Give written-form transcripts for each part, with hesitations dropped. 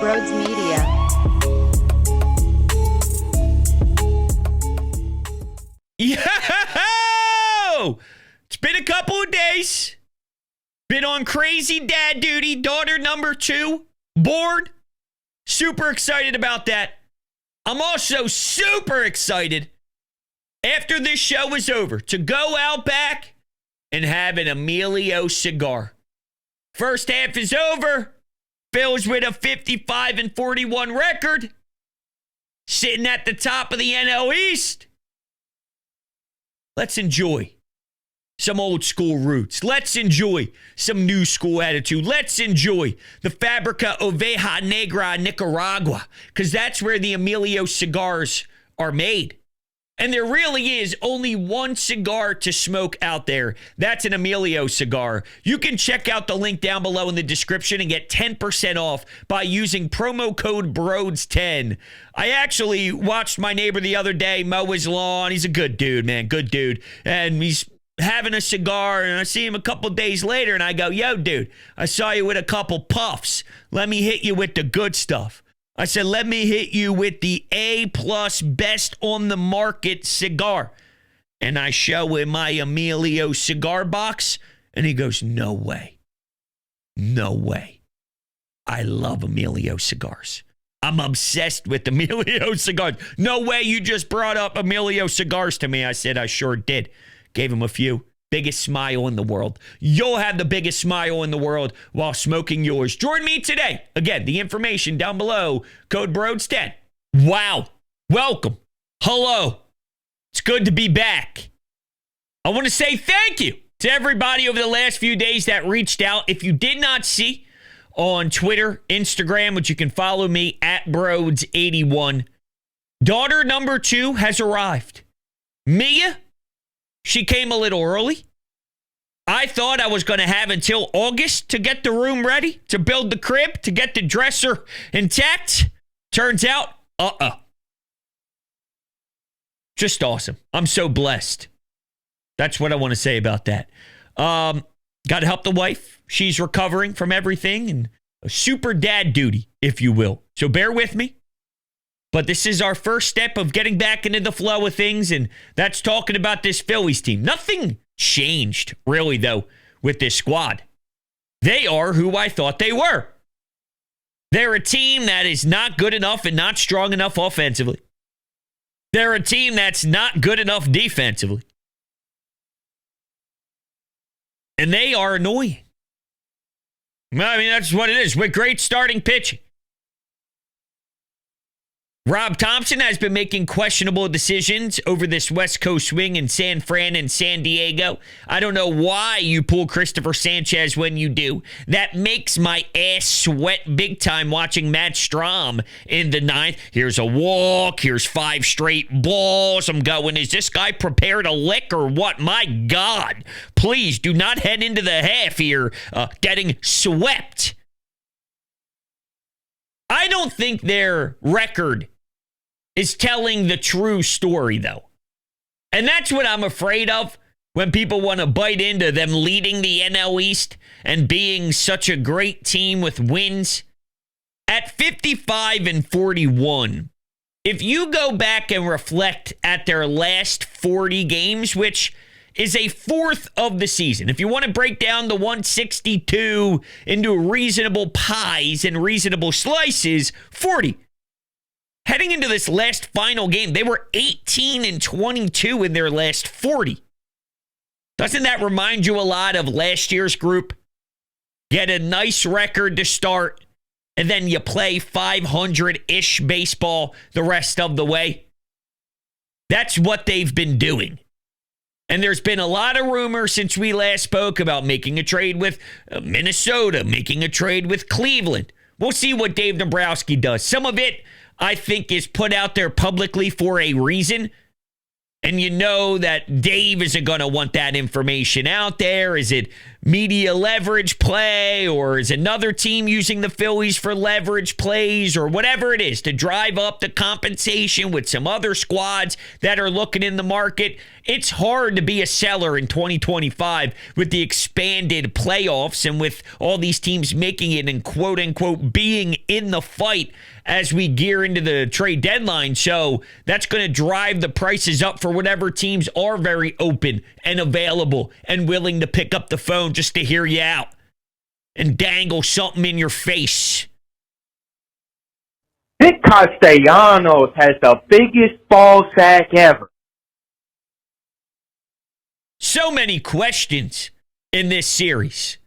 Brodes Media. Yo! It's been a couple of days. Been on crazy dad duty. Daughter number 2. Bored. Super excited about that. I'm also super excited after this show is over to go out back and have an Emilio cigar. First half is over. Phillies with a 55-41 record. Sitting at the top of the NL East. Let's enjoy some old school roots. Let's enjoy some new school attitude. Let's enjoy the Fabrica Oveja Negra, Nicaragua, because that's where the Emilio cigars are made. And there really is only one cigar to smoke out there. That's an Emilio cigar. You can check out the link down below in the description and get 10% off by using promo code BRODES10. I actually watched my neighbor the other day mow his lawn. He's a good dude, man. Good dude. And he's having a cigar, and I see him a couple days later, and I go, yo, dude, I saw you with a couple puffs. Let me hit you with the good stuff. I said, let me hit you with the A+ best on the market cigar. And I show him my Emilio cigar box, and he goes, no way. No way. I love Emilio cigars. I'm obsessed with Emilio cigars. No way you just brought up Emilio cigars to me. I said, I sure did. Gave him a few. Biggest smile in the world. You'll have the biggest smile in the world while smoking yours. Join me today. Again, the information down below. Code BRODES10. Wow. Welcome. Hello. It's good to be back. I want to say thank you to everybody over the last few days that reached out. If you did not see on Twitter, Instagram, which you can follow me at Brodes81, daughter number 2 has arrived. Mia, she came a little early. I thought I was going to have until August to get the room ready, to build the crib, to get the dresser intact. Turns out, just awesome. I'm so blessed. That's what I want to say about that. Got to help the wife. She's recovering from everything and a super dad duty, if you will. So bear with me. But this is our first step of getting back into the flow of things, and that's talking about this Phillies team. Nothing changed, really, though, with this squad. They are who I thought they were. They're a team that is not good enough and not strong enough offensively. They're a team that's not good enough defensively. And they are annoying. I mean, that's what it is. With great starting pitching. Rob Thompson has been making questionable decisions over this West Coast swing in San Fran and San Diego. I don't know why you pull Christopher Sanchez when you do. That makes my ass sweat big time watching Matt Strahm in the 9th. Here's a walk. Here's 5 straight balls. I'm going, is this guy prepared a lick or what? My God. Please do not head into the half here getting swept. I don't think their record is telling the true story, though. And that's what I'm afraid of when people want to bite into them leading the NL East and being such a great team with wins. At 55-41, if you go back and reflect at their last 40 games, which is a fourth of the season. If you want to break down the 162 into reasonable pies and reasonable slices, 40. Heading into this last final game, they were 18-22 in their last 40. Doesn't that remind you a lot of last year's group? Get a nice record to start, and then you play 500-ish baseball the rest of the way. That's what they've been doing. And there's been a lot of rumors since we last spoke about making a trade with Minnesota, making a trade with Cleveland. We'll see what Dave Dombrowski does. Some of it, I think, is put out there publicly for a reason. And you know that Dave isn't going to want that information out there. Is it media leverage play, or is another team using the Phillies for leverage plays, or whatever it is to drive up the compensation with some other squads that are looking in the market. It's hard to be a seller in 2025 with the expanded playoffs and with all these teams making it and quote unquote being in the fight as we gear into the trade deadline. So that's going to drive the prices up for whatever teams are very open and available and willing to pick up the phone just to hear you out and dangle something in your face. Nick Castellanos has the biggest ball sack ever. So many questions in this series.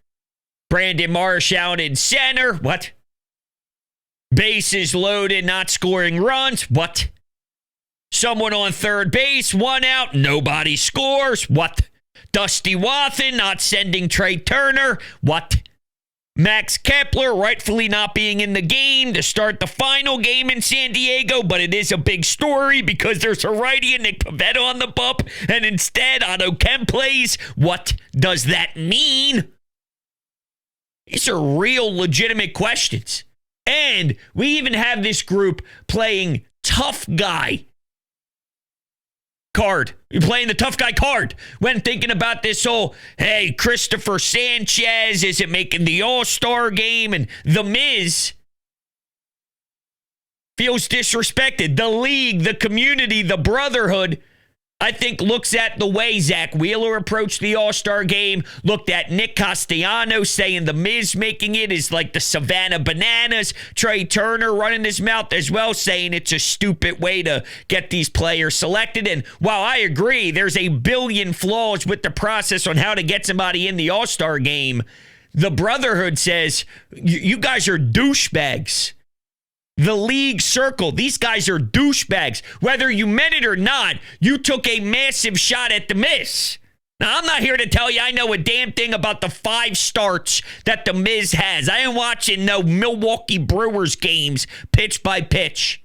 Brandon Marsh out in center. What? Bases loaded, not scoring runs. What? Someone on third base, one out, nobody scores. What? Dusty Wathan not sending Trey Turner. What? Max Kepler rightfully not being in the game to start the final game in San Diego, but it is a big story because there's a righty and Nick Pivetta on the bump, and instead Otto Kemp plays. What does that mean? These are real legitimate questions. And we even have this group playing tough guy card. You're playing the tough guy card when thinking about this whole, hey, Christopher Sanchez isn't making the All-Star game, and The Miz feels disrespected. The league, the community, the brotherhood, I think, looks at the way Zach Wheeler approached the All-Star game, looked at Nick Castellanos saying The Miz making it is like the Savannah Bananas, Trey Turner running his mouth as well, saying it's a stupid way to get these players selected. And while I agree there's a billion flaws with the process on how to get somebody in the All-Star game, the brotherhood says, you guys are douchebags. The league circle, these guys are douchebags. Whether you meant it or not, you took a massive shot at The Miz. Now, I'm not here to tell you I know a damn thing about the 5 starts that The Miz has. I ain't watching no Milwaukee Brewers games pitch by pitch.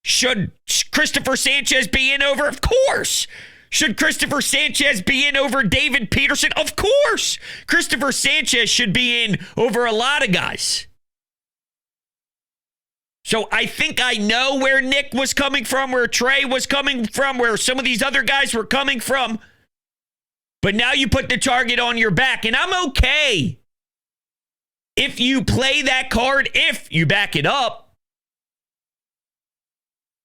Should Christopher Sanchez be in over? Of course. Should Christopher Sanchez be in over David Peterson? Of course. Christopher Sanchez should be in over a lot of guys. So I think I know where Nick was coming from, where Trey was coming from, where some of these other guys were coming from. But now you put the target on your back, and I'm okay if you play that card, if you back it up.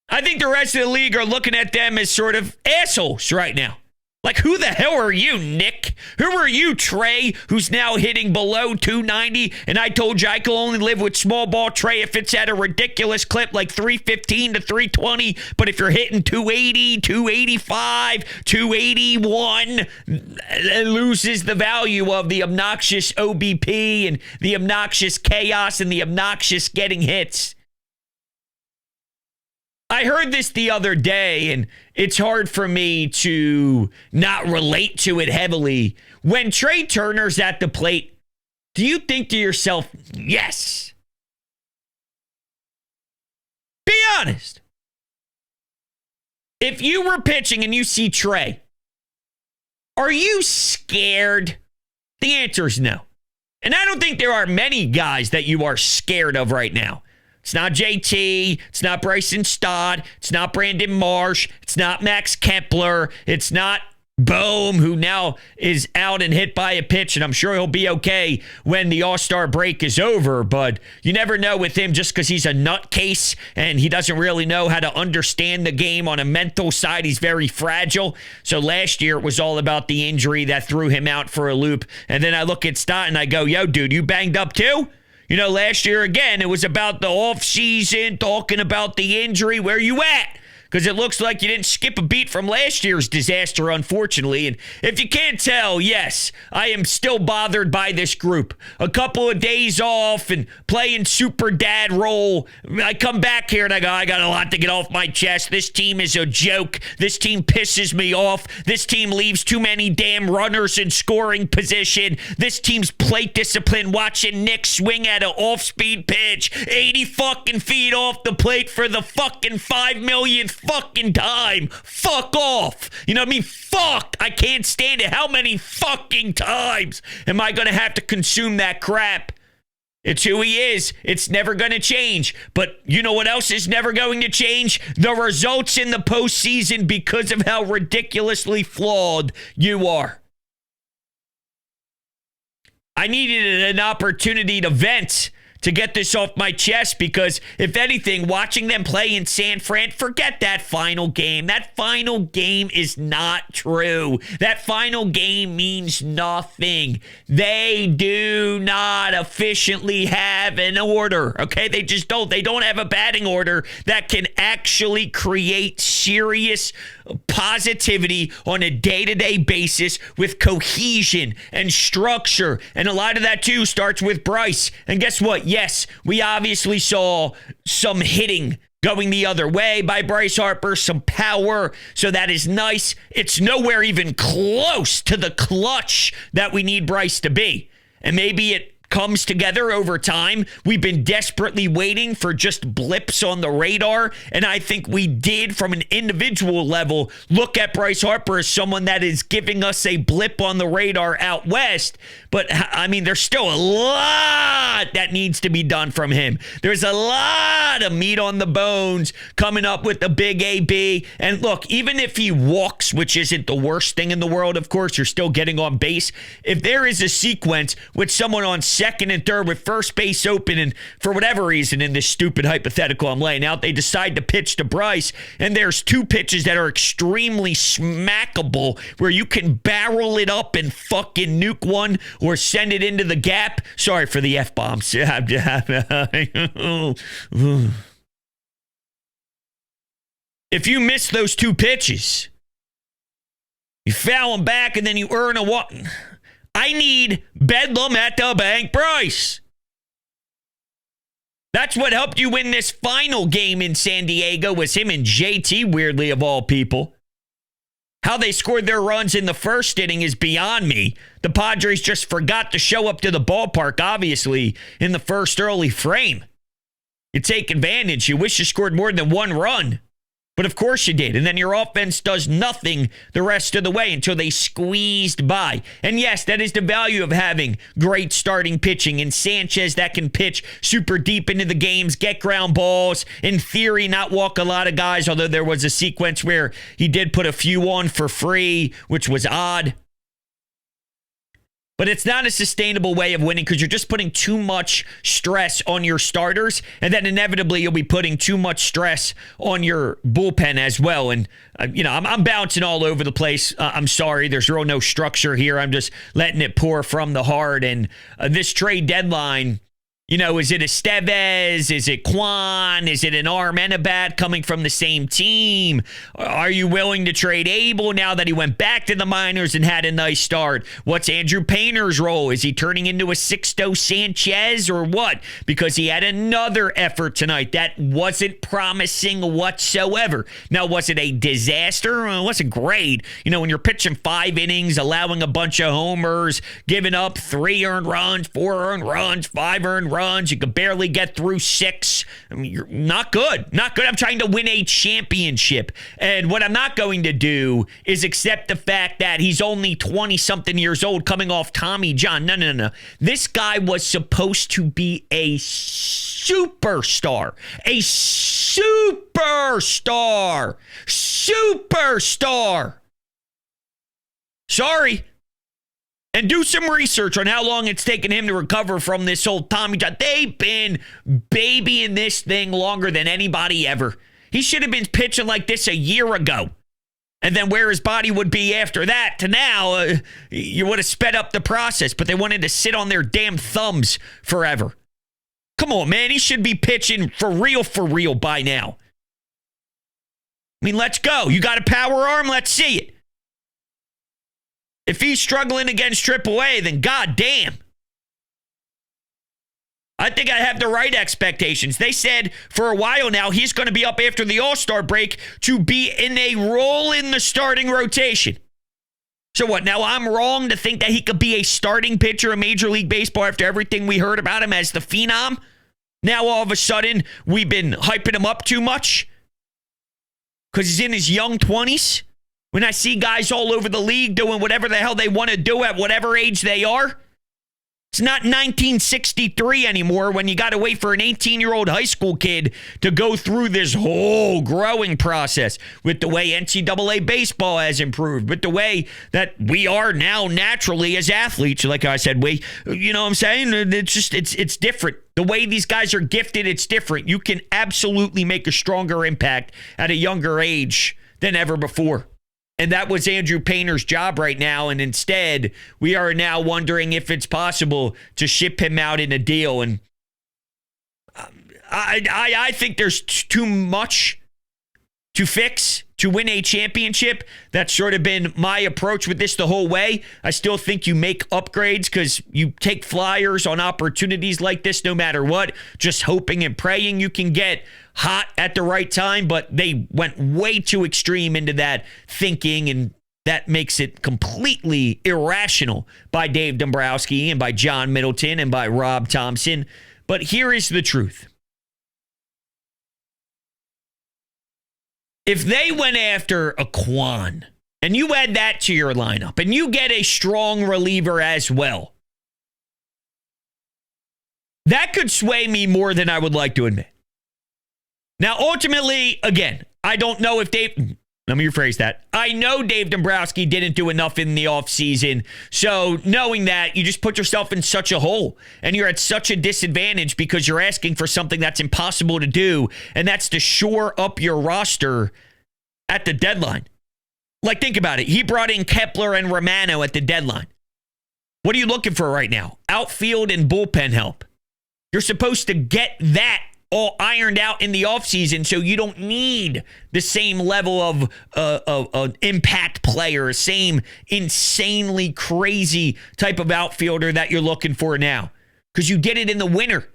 I think the rest of the league are looking at them as sort of assholes right now. Like, who the hell are you, Nick? Who are you, Trey, who's now hitting below 290? And I told you I could only live with small ball Trey if it's at a ridiculous clip like 315 to 320. But if you're hitting 280, 285, 281, it loses the value of the obnoxious OBP and the obnoxious chaos and the obnoxious getting hits. I heard this the other day, and it's hard for me to not relate to it heavily. When Trey Turner's at the plate, do you think to yourself, yes? Be honest. If you were pitching and you see Trey, are you scared? The answer is no. And I don't think there are many guys that you are scared of right now. It's not JT. It's not Bryson Stott. It's not Brandon Marsh. It's not Max Kepler. It's not Bohm, who now is out and hit by a pitch, and I'm sure he'll be okay when the All-Star break is over. But you never know with him just because he's a nutcase and he doesn't really know how to understand the game on a mental side. He's very fragile. So last year it was all about the injury that threw him out for a loop. And then I look at Stott and I go, yo, dude, you banged up too? You know, last year, again, it was about the offseason, talking about the injury. Where you at? Because it looks like you didn't skip a beat from last year's disaster, unfortunately. And if you can't tell, yes, I am still bothered by this group. A couple of days off and playing super dad role. I come back here and I go, I got a lot to get off my chest. This team is a joke. This team pisses me off. This team leaves too many damn runners in scoring position. This team's plate discipline, watching Nick swing at an off-speed pitch 80 fucking feet off the plate for the fucking 5 millionth fucking time. Fuck off. You know what I mean? Fuck. I can't stand it. How many fucking times am I going to have to consume that crap? It's who he is. It's never going to change. But you know what else is never going to change? The results in the postseason because of how ridiculously flawed you are. I needed an opportunity to vent, to get this off my chest, because if anything, watching them play in San Fran, forget that final game. That final game is not true. That final game means nothing. They do not efficiently have an order, okay? They just don't. They don't have a batting order that can actually create serious positivity on a day-to-day basis with cohesion and structure. And a lot of that, too, starts with Bryce. And guess what? Yes, we obviously saw some hitting going the other way by Bryce Harper, some power. So that is nice. It's nowhere even close to the clutch that we need Bryce to be. And maybe it comes together over time. We've been desperately waiting for just blips on the radar, and I think we did, from an individual level, look at Bryce Harper as someone that is giving us a blip on the radar out west. But, I mean, there's still a lot that needs to be done from him. There's a lot of meat on the bones coming up with the big AB. And look, even if he walks, which isn't the worst thing in the world, of course, you're still getting on base. If there is a sequence with someone on second and third with first base open, and for whatever reason in this stupid hypothetical I'm laying out, they decide to pitch to Bryce, and there's two pitches that are extremely smackable where you can barrel it up and fucking nuke one or send it into the gap. Sorry for the F-bombs. If you miss those two pitches, you foul them back and then you earn a what? I need Bedlam at the bank Bryce. That's what helped you win this final game in San Diego, was him and JT, weirdly, of all people. How they scored their runs in the first inning is beyond me. The Padres just forgot to show up to the ballpark, obviously, in the first early frame. You take advantage. You wish you scored more than one run. But of course you did. And then your offense does nothing the rest of the way until they squeezed by. And yes, that is the value of having great starting pitching. And Sanchez that can pitch super deep into the games, get ground balls, in theory not walk a lot of guys, although there was a sequence where he did put a few on for free, which was odd. But it's not a sustainable way of winning because you're just putting too much stress on your starters, and then inevitably you'll be putting too much stress on your bullpen as well. And, I'm bouncing all over the place. I'm sorry. There's real no structure here. I'm just letting it pour from the heart. And this trade deadline, is it Estevez? Is it Quan? Is it an arm and a bat coming from the same team? Are you willing to trade Abel now that he went back to the minors and had a nice start? What's Andrew Painter's role? Is he turning into a Sixto Sanchez or what? Because he had another effort tonight that wasn't promising whatsoever. Now, was it a disaster? Well, it wasn't great. When you're pitching 5 innings, allowing a bunch of homers, giving up 3 earned runs, 4 earned runs, 5 earned runs, you could barely get through 6. I mean, you're not good. Not good. I'm trying to win a championship. And what I'm not going to do is accept the fact that he's only 20-something years old coming off Tommy John. No. This guy was supposed to be a superstar. A superstar. Superstar. Sorry. And do some research on how long it's taken him to recover from this old Tommy John. They've been babying this thing longer than anybody ever. He should have been pitching like this a year ago. And then where his body would be after that to now, you would have sped up the process. But they wanted to sit on their damn thumbs forever. Come on, man. He should be pitching for real by now. I mean, let's go. You got a power arm? Let's see it. If he's struggling against AAA, then goddamn. I think I have the right expectations. They said for a while now he's going to be up after the All-Star break to be in a role in the starting rotation. So what, now I'm wrong to think that he could be a starting pitcher in Major League Baseball after everything we heard about him as the phenom? Now all of a sudden we've been hyping him up too much? because he's in his young 20s. When I see guys all over the league doing whatever the hell they want to do at whatever age they are, it's not 1963 anymore when you got to wait for an 18-year-old high school kid to go through this whole growing process with the way NCAA baseball has improved, with the way that we are now naturally as athletes. Like I said, you know what I'm saying? It's different. The way these guys are gifted, it's different. You can absolutely make a stronger impact at a younger age than ever before. And that was Andrew Painter's job right now. And instead, we are now wondering if it's possible to ship him out in a deal. And I think there's too much to fix to win a championship. That's sort of been my approach with this the whole way. I still think you make upgrades because you take flyers on opportunities like this no matter what, just hoping and praying you can get hot at the right time. But they went way too extreme into that thinking, and that makes it completely irrational by Dave Dombrowski and by John Middleton and by Rob Thompson. But here is the truth. If they went after a Kwan and you add that to your lineup and you get a strong reliever as well, that could sway me more than I would like to admit. Now, ultimately, again, I don't know if let me rephrase that. I know Dave Dombrowski didn't do enough in the offseason. So knowing that, you just put yourself in such a hole and you're at such a disadvantage because you're asking for something that's impossible to do. And that's to shore up your roster at the deadline. Like, think about it. He brought in Kepler and Romano at the deadline. What are you looking for right now? Outfield and bullpen help. You're supposed to get that all ironed out in the offseason, so you don't need the same level of impact player, same insanely crazy type of outfielder that you're looking for now. Because you did it in the winter.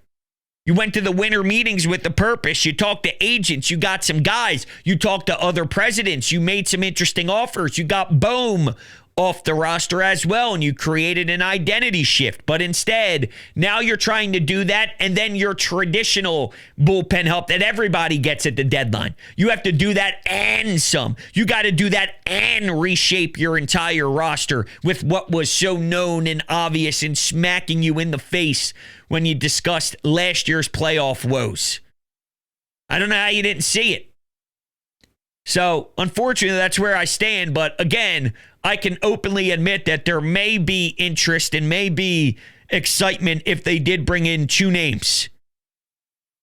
You went to the winter meetings with the purpose. You talked to agents. You got some guys. You talked to other presidents. You made some interesting offers. You got Bohm off the roster as well, and you created an identity shift. But instead, now you're trying to do that, and then your traditional bullpen help that everybody gets at the deadline. You have to do that and some. You got to do that and reshape your entire roster with what was so known and obvious and smacking you in the face when you discussed last year's playoff woes. I don't know how you didn't see it. So, unfortunately, that's where I stand. But again, I can openly admit that there may be interest and may be excitement if they did bring in two names.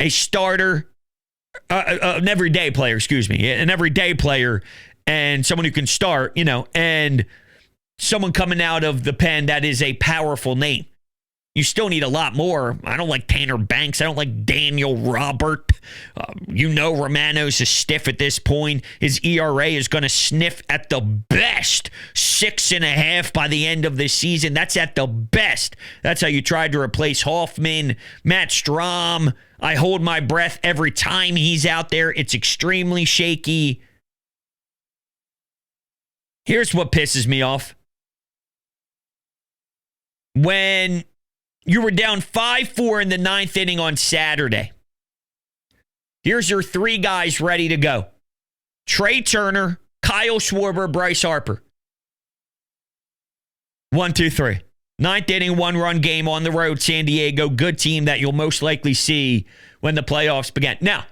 A starter, an everyday player, an everyday player, and someone who can start, and someone coming out of the pen that is a powerful name. You still need a lot more. I don't like Tanner Banks. I don't like Daniel Robert. Romano's a stiff at this point. His ERA is going to sniff at the best 6.5 by the end of the season. That's at the best. That's how you tried to replace Hoffman. Matt Strahm, I hold my breath every time he's out there. It's extremely shaky. Here's what pisses me off. When you were down 5-4 in the ninth inning on Saturday, here's your three guys ready to go. Trey Turner, Kyle Schwarber, Bryce Harper. 1, 2, 3. Ninth inning, one-run game on the road, San Diego. Good team that you'll most likely see when the playoffs begin. Now,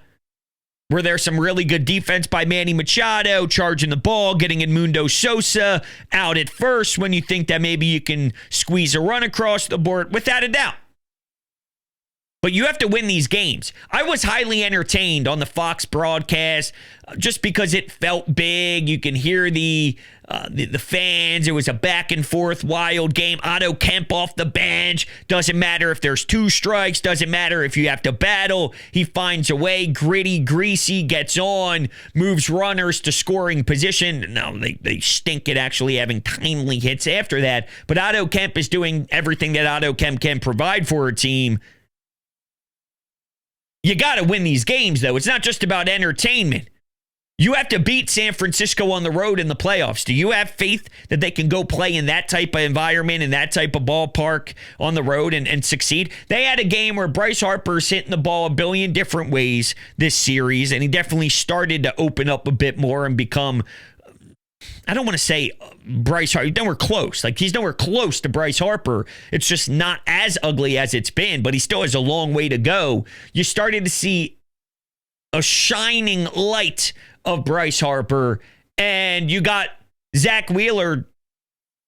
were there some really good defense by Manny Machado, charging the ball, getting Edmundo Sosa out at first when you think that maybe you can squeeze a run across the board? Without a doubt. But you have to win these games. I was highly entertained on the Fox broadcast just because it felt big. You can hear the fans. It was a back and forth wild game. Otto Kemp off the bench. Doesn't matter if there's 2 strikes. Doesn't matter if you have to battle. He finds a way. Gritty, greasy, gets on, moves runners to scoring position. No, they stink at actually having timely hits after that. But Otto Kemp is doing everything that Otto Kemp can provide for a team. You got to win these games, though. It's not just about entertainment. You have to beat San Francisco on the road in the playoffs. Do you have faith that they can go play in that type of environment, in that type of ballpark on the road and succeed? They had a game where Bryce Harper's hitting the ball a billion different ways this series, and he definitely started to open up a bit more and become, I don't want to say Bryce Harper. He's nowhere close. Like, he's nowhere close to Bryce Harper. It's just not as ugly as it's been, but he still has a long way to go. You started to see a shining light of Bryce Harper, and you got Zach Wheeler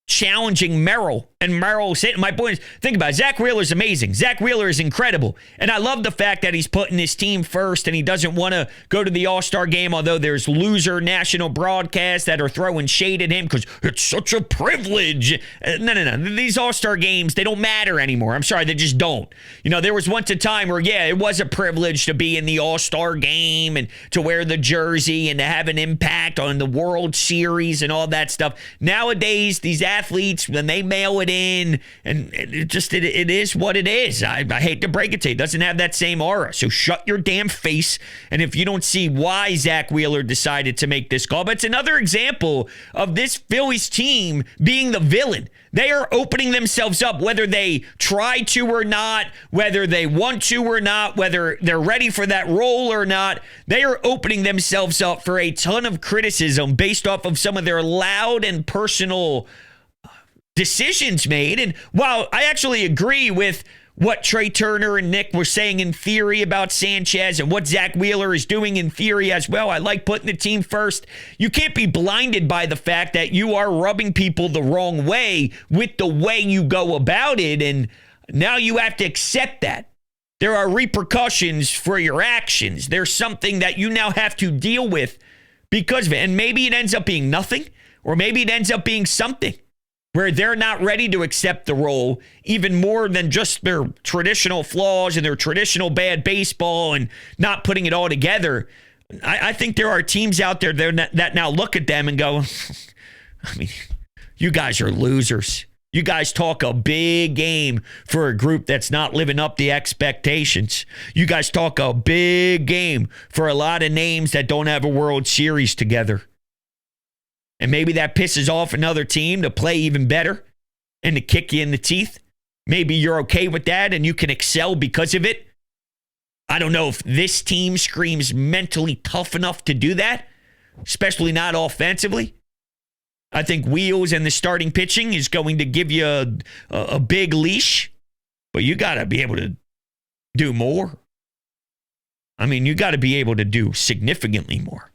challenging Merrill, and Merrill's hitting. My point is, think about it. Zach Wheeler's amazing. Zach Wheeler is incredible, and I love the fact that he's putting his team first, and he doesn't want to go to the All-Star game, although there's loser national broadcasts that are throwing shade at him because it's such a privilege. No. These All-Star games, they don't matter anymore. I'm sorry, they just don't. You know, there was once a time where, yeah, it was a privilege to be in the All-Star game and to wear the jersey and to have an impact on the World Series and all that stuff. Nowadays, these athletes, when they mail it in, and it is what it is. I hate to break it to you. It doesn't have that same aura. So shut your damn face. And if you don't see why Zach Wheeler decided to make this call, but it's another example of this Phillies team being the villain. They are opening themselves up, whether they try to or not, whether they want to or not, whether they're ready for that role or not. They are opening themselves up for a ton of criticism based off of some of their loud and personal decisions made. And while I actually agree with what Trey Turner and Nick were saying in theory about Sanchez and what Zach Wheeler is doing in theory as well, I like putting the team first. You can't be blinded by the fact that you are rubbing people the wrong way with the way you go about it, and now you have to accept that. There are repercussions for your actions. There's something that you now have to deal with because of it, and maybe it ends up being nothing, or maybe it ends up being something where they're not ready to accept the role, even more than just their traditional flaws and their traditional bad baseball and not putting it all together. I think there are teams out there that now look at them and go, I mean, you guys are losers. You guys talk a big game for a group that's not living up to expectations. You guys talk a big game for a lot of names that don't have a World Series together. And maybe that pisses off another team to play even better and to kick you in the teeth. Maybe you're okay with that and you can excel because of it. I don't know if this team screams mentally tough enough to do that, especially not offensively. I think Wheels and the starting pitching is going to give you a big leash, but you got to be able to do more. I mean, you got to be able to do significantly more.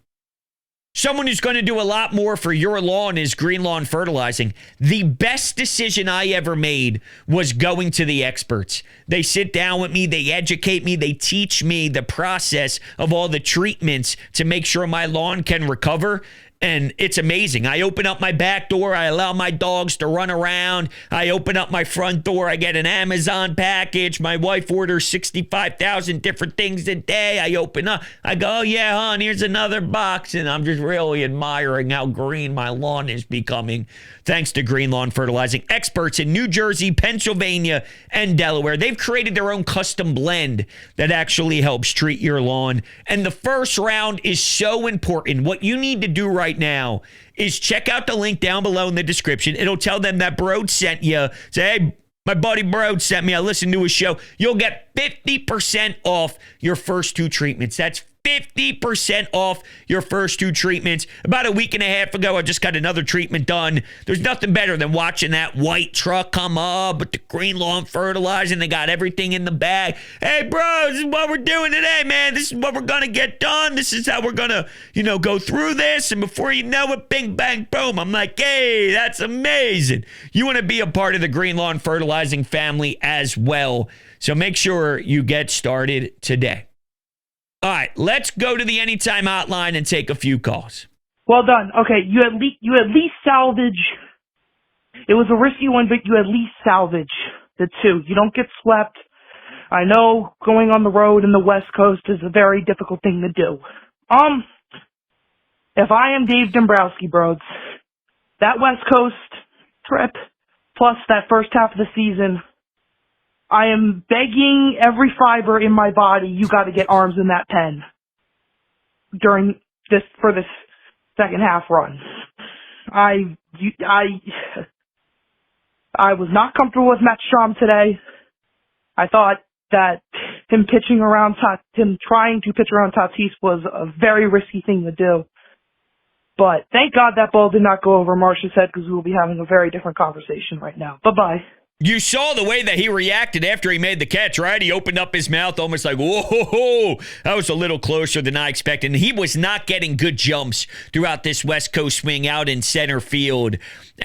Someone who's going to do a lot more for your lawn is Green Lawn Fertilizing. The best decision I ever made was going to the experts. They sit down with me, they educate me, they teach me the process of all the treatments to make sure my lawn can recover. And it's amazing. I open up my back door. I allow my dogs to run around. I open up my front door. I get an Amazon package. My wife orders 65,000 different things a day. I open up. I go, oh, yeah, hon, here's another box. And I'm just really admiring how green my lawn is becoming. Thanks to Green Lawn Fertilizing. Experts in New Jersey, Pennsylvania, and Delaware. They've created their own custom blend that actually helps treat your lawn. And the first round is so important. What you need to do right now is check out the link down below in the description. It'll tell them that Brodes sent you. Say, hey, my buddy Brodes sent me. I listened to his show. You'll get 50% off your first two treatments. That's 50% off your first two treatments. About a week and a half ago, I just got another treatment done. There's nothing better than watching that white truck come up with the Green Lawn Fertilizing. They got everything in the bag. Hey, bro, this is what we're doing today, man. This is what we're going to get done. This is how we're going to, go through this. And before you know it, bing, bang, boom. I'm like, hey, that's amazing. You want to be a part of the Green Lawn Fertilizing family as well. So make sure you get started today. All right, let's go to the Anytime Hotline and take a few calls. Well done. Okay, you at least salvage. It was a risky one, but you at least salvage the two. You don't get swept. I know going on the road in the West Coast is a very difficult thing to do. If I am Dave Dombrowski, Brodes, that West Coast trip plus that first half of the season, I am begging every fiber in my body, you got to get arms in that pen during this second half run. I was not comfortable with Matt Strom today. I thought that him trying to pitch around Tatis was a very risky thing to do. But thank God that ball did not go over Marsh's head, because we will be having a very different conversation right now. Bye-bye. You saw the way that he reacted after he made the catch, right? He opened up his mouth almost like, whoa, that was a little closer than I expected. And he was not getting good jumps throughout this West Coast swing out in center field.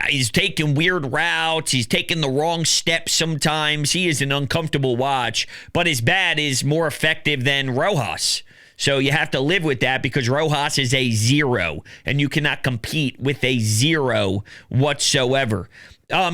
He's taking weird routes. He's taking the wrong steps sometimes. He is an uncomfortable watch, but his bat is more effective than Rojas. So you have to live with that, because Rojas is a 0, and you cannot compete with a 0 whatsoever.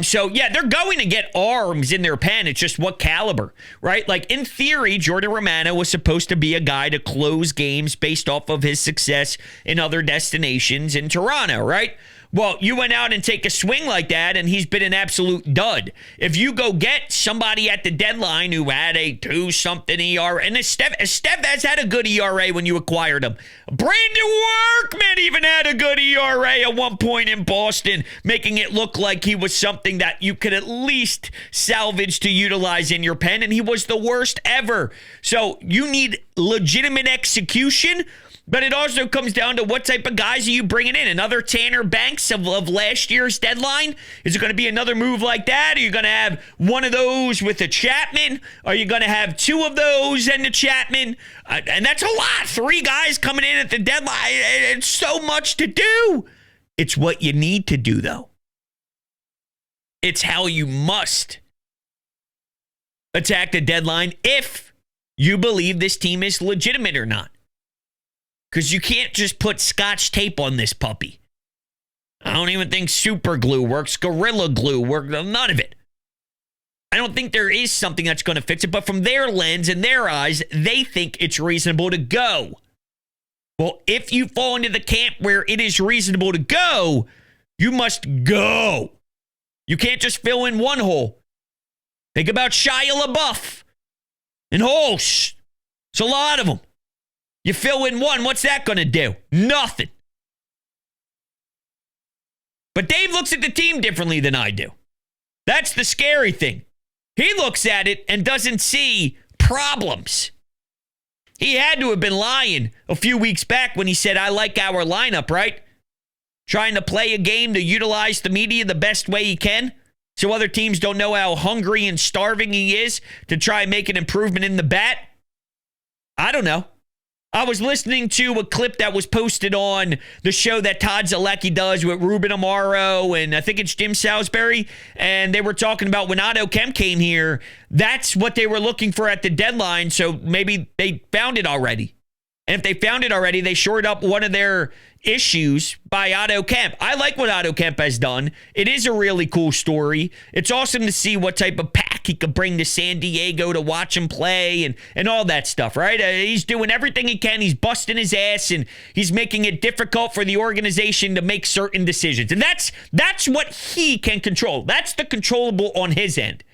So, yeah, they're going to get arms in their pen. It's just what caliber, right? Like, in theory, Jordan Romano was supposed to be a guy to close games based off of his success in other destinations in Toronto, right? Well, you went out and take a swing like that, and he's been an absolute dud. If you go get somebody at the deadline who had a 2-something ERA, and Esteve has had a good ERA when you acquired him. Brandon Workman even had a good ERA at one point in Boston, making it look like he was something that you could at least salvage to utilize in your pen, and he was the worst ever. So you need legitimate execution. But it also comes down to what type of guys are you bringing in? Another Tanner Banks of last year's deadline? Is it going to be another move like that? Are you going to have one of those with a Chapman? Are you going to have 2 of those and the Chapman? And that's a lot. 3 guys coming in at the deadline. It's so much to do. It's what you need to do, though. It's how you must attack the deadline if you believe this team is legitimate or not. Because you can't just put Scotch tape on this puppy. I don't even think super glue works. Gorilla glue works. None of it. I don't think there is something that's going to fix it. But from their lens and their eyes, they think it's reasonable to go. Well, if you fall into the camp where it is reasonable to go, you must go. You can't just fill in one hole. Think about Shia LaBeouf and holes. It's a lot of them. You fill in one, what's that going to do? Nothing. But Dave looks at the team differently than I do. That's the scary thing. He looks at it and doesn't see problems. He had to have been lying a few weeks back when he said, I like our lineup, right? Trying to play a game to utilize the media the best way he can, so other teams don't know how hungry and starving he is to try and make an improvement in the bat. I don't know. I was listening to a clip that was posted on the show that Todd Zalecki does with Ruben Amaro and I think it's Jim Salisbury, and they were talking about when Otto Kemp came here, that's what they were looking for at the deadline, so maybe they found it already. And if they found it already, they shored up one of their issues by Otto Kemp. I like what Otto Kemp has done. It is a really cool story. It's awesome to see what type of pack he could bring to San Diego to watch him play and all that stuff, right? He's doing everything he can. He's busting his ass, and he's making it difficult for the organization to make certain decisions. And that's what he can control. That's the controllable on his end.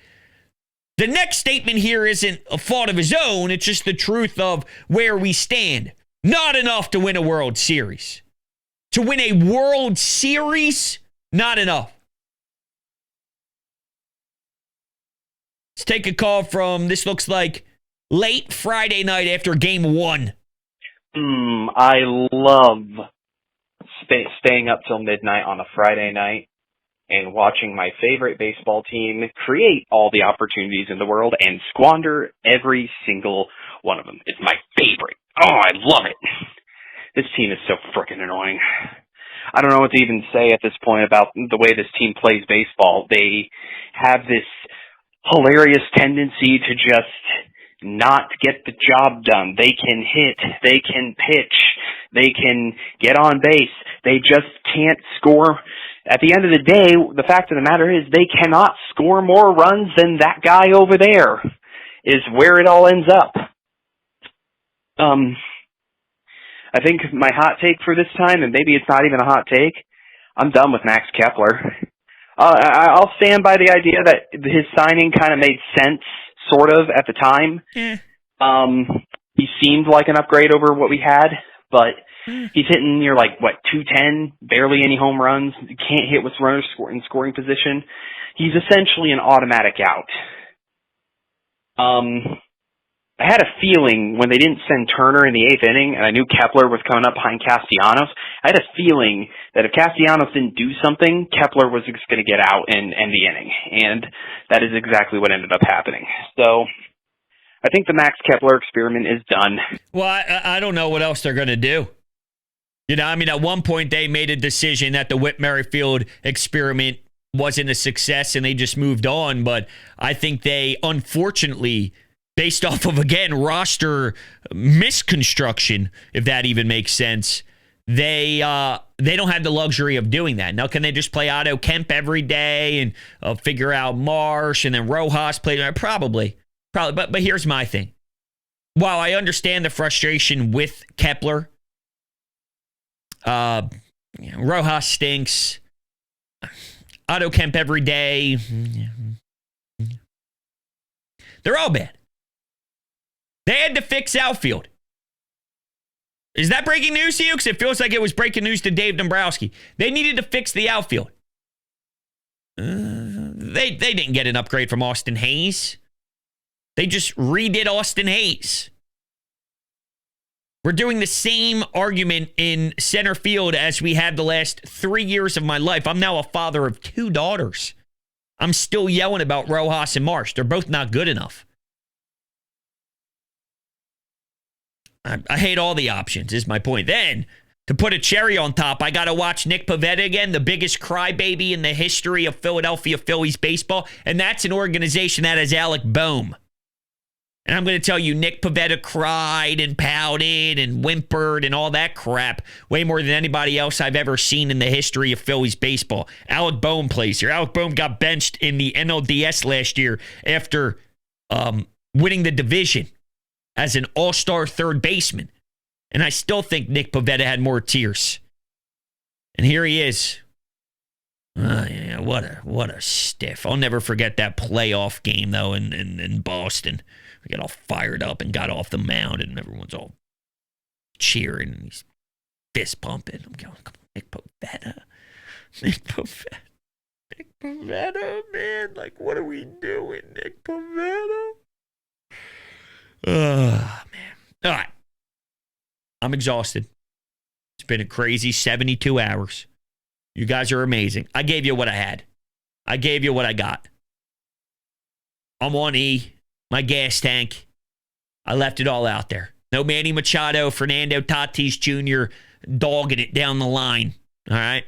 The next statement here isn't a fault of his own. It's just the truth of where we stand. Not enough to win a World Series. To win a World Series, not enough. Let's take a call from, this looks like, late Friday night after Game 1. I love staying up till midnight on a Friday night and watching my favorite baseball team create all the opportunities in the world and squander every single one of them. It's my favorite. Oh, I love it. This team is so frickin' annoying. I don't know what to even say at this point about the way this team plays baseball. They have this hilarious tendency to just not get the job done. They can hit, they can pitch, they can get on base. They just can't score. At the end of the day, the fact of the matter is they cannot score more runs than that guy over there, is where it all ends up. I think my hot take for this time, and maybe it's not even a hot take, I'm done with Max Kepler. I'll stand by the idea that his signing kind of made sense, sort of, at the time. He seemed like an upgrade over what we had, but he's hitting near 210, barely any home runs, can't hit with runners in scoring position. He's essentially an automatic out. I had a feeling when they didn't send Turner in the 8th inning, and I knew Kepler was coming up behind Castellanos, I had a feeling that if Castellanos didn't do something, Kepler was just going to get out and end the inning. And that is exactly what ended up happening. So I think the Max Kepler experiment is done. Well, I don't know what else they're going to do. At one point they made a decision that the Whit Merrifield experiment wasn't a success and they just moved on. But I think they, unfortunately, based off of, again, roster misconstruction, if that even makes sense, they don't have the luxury of doing that. Now, can they just play Otto Kemp every day and figure out Marsh and then Rojas play? Probably. But here's my thing. While I understand the frustration with Kepler, Rojas stinks. Otto Kemp every day. They're all bad. They had to fix outfield. Is that breaking news to you? Because it feels like it was breaking news to Dave Dombrowski. They needed to fix the outfield. They didn't get an upgrade from Austin Hayes. They just redid Austin Hayes. We're doing the same argument in center field as we had the last 3 years of my life. I'm now a father of 2 daughters. I'm still yelling about Rojas and Marsh. They're both not good enough. I hate all the options, is my point. Then, to put a cherry on top, I got to watch Nick Pivetta again, the biggest crybaby in the history of Philadelphia Phillies baseball. And that's an organization that has Alec Boehm. And I'm going to tell you, Nick Pivetta cried and pouted and whimpered and all that crap way more than anybody else I've ever seen in the history of Phillies baseball. Alec Boehm plays here. Alec Boehm got benched in the NLDS last year after winning the division as an all-star third baseman. And I still think Nick Pivetta had more tears. And here he is. Yeah, what a stiff. I'll never forget that playoff game, though, in Boston. We got all fired up and got off the mound, and everyone's all cheering, and he's fist pumping. I'm going, come on, Nick Pivetta. Nick Pivetta, man. Like, what are we doing, Nick Pivetta? Man. All right. I'm exhausted. It's been a crazy 72 hours. You guys are amazing. I gave you what I had. I gave you what I got. I'm on E, my gas tank. I left it all out there. No Manny Machado, Fernando Tatis Jr. dogging it down the line. All right?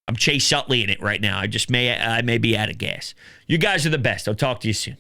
I'm Chase Utley in it right now. I may be out of gas. You guys are the best. I'll talk to you soon.